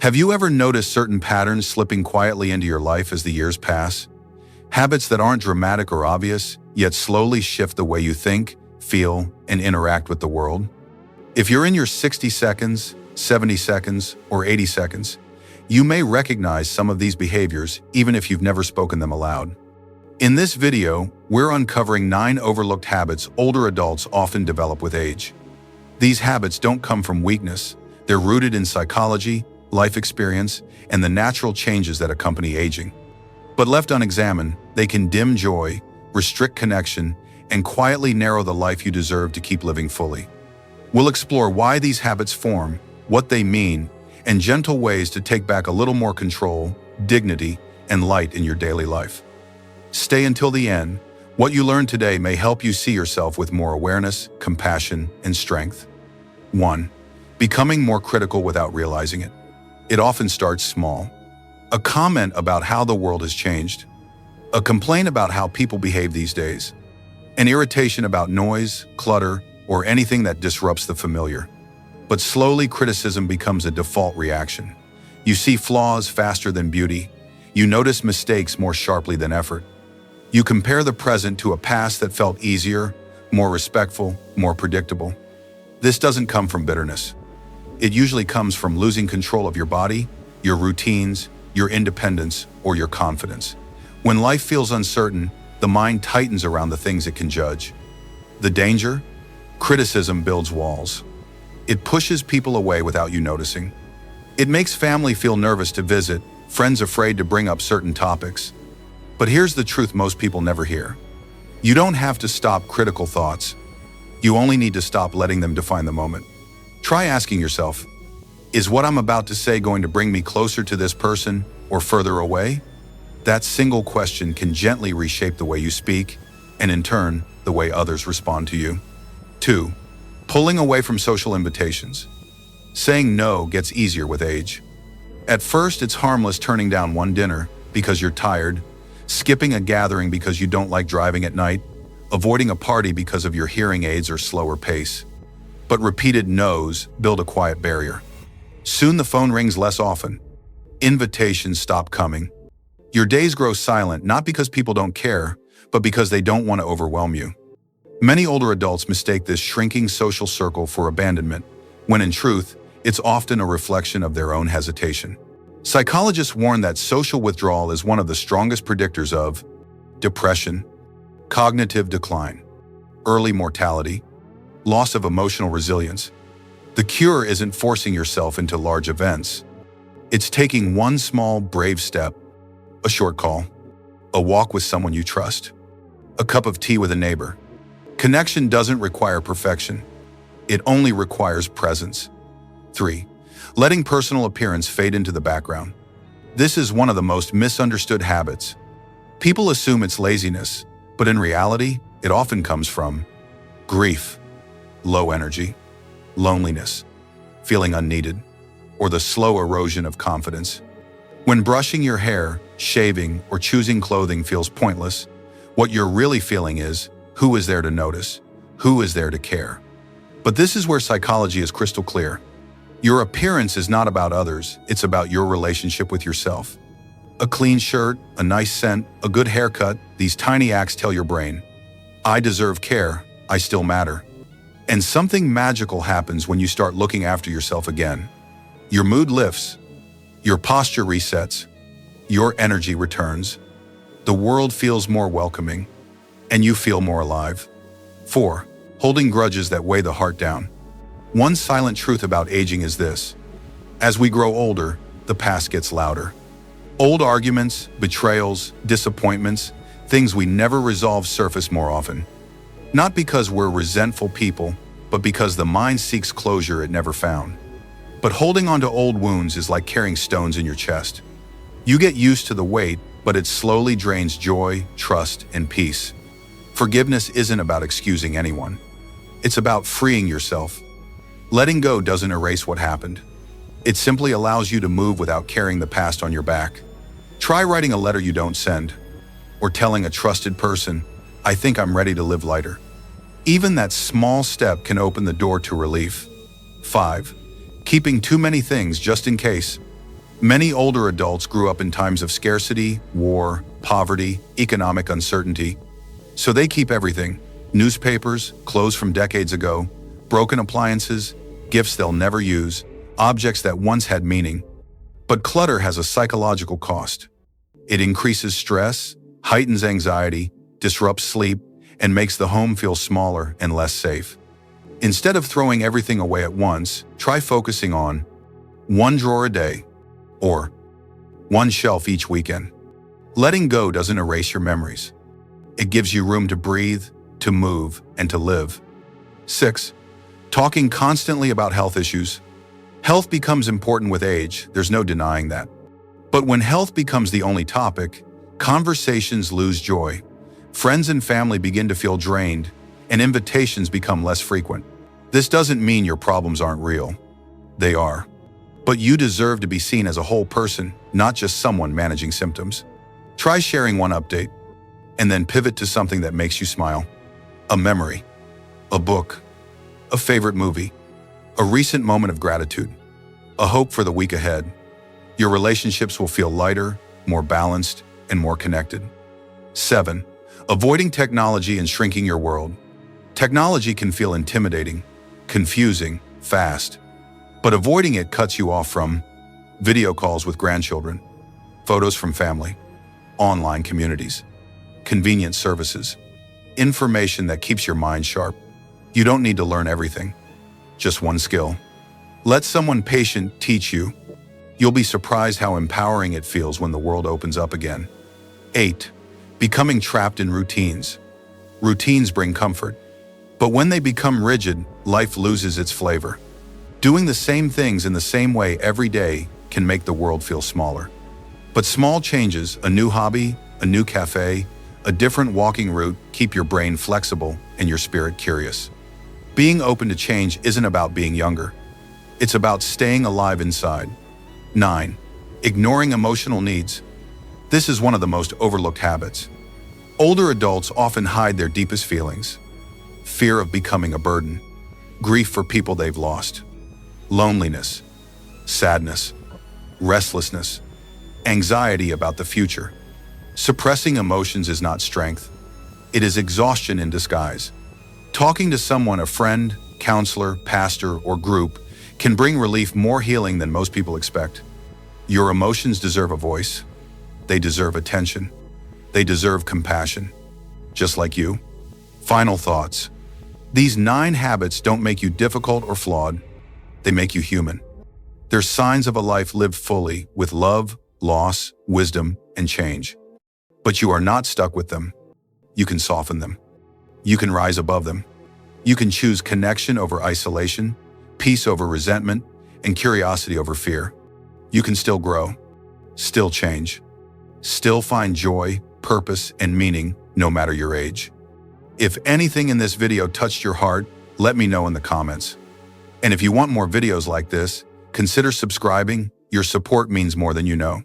Have you ever noticed certain patterns slipping quietly into your life as the years pass? Habits that aren't dramatic or obvious, yet slowly shift the way you think, feel, and interact with the world? If you're in your 60 seconds, 70 seconds, or 80 seconds, you may recognize some of these behaviors even if you've never spoken them aloud. In this video, we're uncovering 9 overlooked habits older adults often develop with age. These habits don't come from weakness. They're rooted in psychology, life experience, and the natural changes that accompany aging. But left unexamined, they can dim joy, restrict connection, and quietly narrow the life you deserve to keep living fully. We'll explore why these habits form, what they mean, and gentle ways to take back a little more control, dignity, and light in your daily life. Stay until the end. What you learn today may help you see yourself with more awareness, compassion, and strength. 1. Becoming more critical without realizing it. It often starts small. A comment about how the world has changed. A complaint about how people behave these days. An irritation about noise, clutter, or anything that disrupts the familiar. But slowly criticism becomes a default reaction. You see flaws faster than beauty. You notice mistakes more sharply than effort. You compare the present to a past that felt easier, more respectful, more predictable. This doesn't come from bitterness. It usually comes from losing control of your body, your routines, your independence, or your confidence. When life feels uncertain, the mind tightens around the things it can judge. The danger? Criticism builds walls. It pushes people away without you noticing. It makes family feel nervous to visit, friends afraid to bring up certain topics. But here's the truth most people never hear. You don't have to stop critical thoughts. You only need to stop letting them define the moment. Try asking yourself, is what I'm about to say going to bring me closer to this person or further away? That single question can gently reshape the way you speak, and in turn, the way others respond to you. 2. Pulling away from social invitations. Saying no gets easier with age. At first, it's harmless turning down one dinner because you're tired, skipping a gathering because you don't like driving at night, avoiding a party because of your hearing aids or slower pace. But repeated no's build a quiet barrier. Soon the phone rings less often. Invitations stop coming. Your days grow silent not because people don't care, but because they don't want to overwhelm you. Many older adults mistake this shrinking social circle for abandonment, when in truth, it's often a reflection of their own hesitation. Psychologists warn that social withdrawal is one of the strongest predictors of depression, cognitive decline, early mortality, loss of emotional resilience. The cure isn't forcing yourself into large events. It's taking one small, brave step, a short call, a walk with someone you trust, a cup of tea with a neighbor. Connection doesn't require perfection. It only requires presence. 3. Letting personal appearance fade into the background. This is one of the most misunderstood habits. People assume it's laziness, but in reality, it often comes from grief, low energy, loneliness, feeling unneeded, or the slow erosion of confidence. When brushing your hair, shaving, or choosing clothing feels pointless, what you're really feeling is, who is there to notice? Who is there to care? But this is where psychology is crystal clear. Your appearance is not about others, it's about your relationship with yourself. A clean shirt, a nice scent, a good haircut, these tiny acts tell your brain, I deserve care, I still matter. And something magical happens when you start looking after yourself again. Your mood lifts, your posture resets, your energy returns, the world feels more welcoming, and you feel more alive. 4. Holding grudges that weigh the heart down. One silent truth about aging is this. As we grow older, the past gets louder. Old arguments, betrayals, disappointments, things we never resolve surface more often. Not because we're resentful people, but because the mind seeks closure it never found. But holding on to old wounds is like carrying stones in your chest. You get used to the weight, but it slowly drains joy, trust, and peace. Forgiveness isn't about excusing anyone. It's about freeing yourself. Letting go doesn't erase what happened. It simply allows you to move without carrying the past on your back. Try writing a letter you don't send, or telling a trusted person, I think I'm ready to live lighter. Even that small step can open the door to relief. 5. Keeping too many things just in case. Many older adults grew up in times of scarcity, war, poverty, economic uncertainty. So they keep everything: newspapers, clothes from decades ago, broken appliances, gifts they'll never use, objects that once had meaning. But clutter has a psychological cost. It increases stress, heightens anxiety, disrupts sleep, and makes the home feel smaller and less safe. Instead of throwing everything away at once, try focusing on one drawer a day or one shelf each weekend. Letting go doesn't erase your memories. It gives you room to breathe, to move, and to live. 6. Talking constantly about health issues. Health becomes important with age, there's no denying that. But when health becomes the only topic, conversations lose joy. Friends and family begin to feel drained, and invitations become less frequent. This doesn't mean your problems aren't real. They are. But you deserve to be seen as a whole person, not just someone managing symptoms. Try sharing one update, and then pivot to something that makes you smile. A memory, a book, a favorite movie, a recent moment of gratitude, a hope for the week ahead. Your relationships will feel lighter, more balanced, and more connected. 7. Avoiding technology and shrinking your world. Technology can feel intimidating, confusing, fast, but avoiding it cuts you off from video calls with grandchildren, photos from family, online communities, convenient services, information that keeps your mind sharp. You don't need to learn everything, just one skill. Let someone patient teach you. You'll be surprised how empowering it feels when the world opens up again. 8. Becoming trapped in routines. Routines bring comfort, but when they become rigid, life loses its flavor. Doing the same things in the same way every day can make the world feel smaller. But small changes, a new hobby, a new cafe, a different walking route, keep your brain flexible and your spirit curious. Being open to change isn't about being younger. It's about staying alive inside. 9. Ignoring emotional needs. This is one of the most overlooked habits. Older adults often hide their deepest feelings: fear of becoming a burden, grief for people they've lost, loneliness, sadness, restlessness, anxiety about the future. Suppressing emotions is not strength. It is exhaustion in disguise. Talking to someone, a friend, counselor, pastor, or group, can bring relief, more healing than most people expect. Your emotions deserve a voice. They deserve attention. They deserve compassion, just like you. Final thoughts. These 9 habits don't make you difficult or flawed. They make you human. They're signs of a life lived fully with love, loss, wisdom, and change. But you are not stuck with them. You can soften them. You can rise above them. You can choose connection over isolation, peace over resentment, and curiosity over fear. You can still grow, still change, still find joy, purpose, and meaning, no matter your age. If anything in this video touched your heart, let me know in the comments. And if you want more videos like this, consider subscribing. Your support means more than you know.